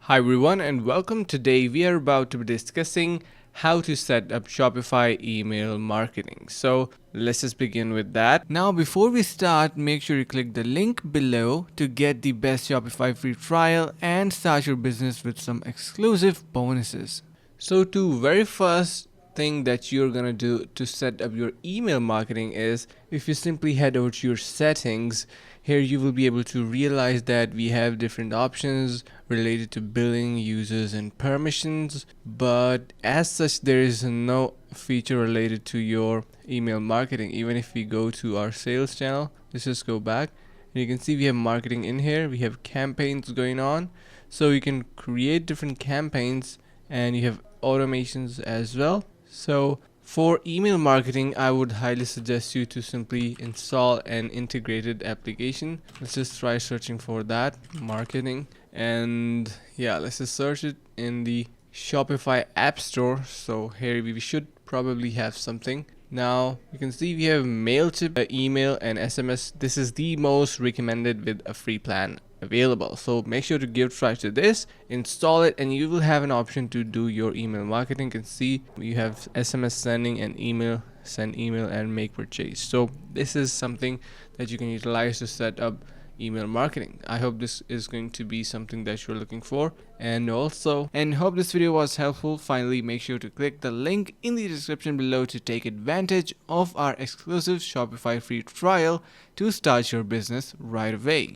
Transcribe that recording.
Hi everyone and welcome. Today we are about to be discussing how to set up Shopify email marketing. So let's just begin with that. Now before we start, make sure you click the link below to get the best Shopify free trial and start your business with some exclusive bonuses. So to very first thing that you're gonna do to set up your email marketing is if you simply head over to your settings. Here you will be able to realize that we have different options related to billing, users and permissions, but as such there is no feature related to your email marketing. Even if we go to our sales channel, let's just go back and you can see we have marketing in here. We have campaigns going on, so you can create different campaigns and you have automations as well. So for email marketing, I would highly suggest you to simply install an integrated application. Let's just try searching for that marketing, and yeah, let's just search it in the Shopify App Store. So here we should probably have something. Now you can see we have MailChimp, email and SMS. This is the most recommended with a free plan available. So make sure to give try to this, install it, and you will have an option to do your email marketing. You can see you have SMS sending and email, send email and make purchase. So this is something that you can utilize to set up email marketing. I hope this is going to be something that you're looking for, and hope this video was helpful. Finally, make sure to click the link in the description below to take advantage of our exclusive Shopify free trial to start your business right away.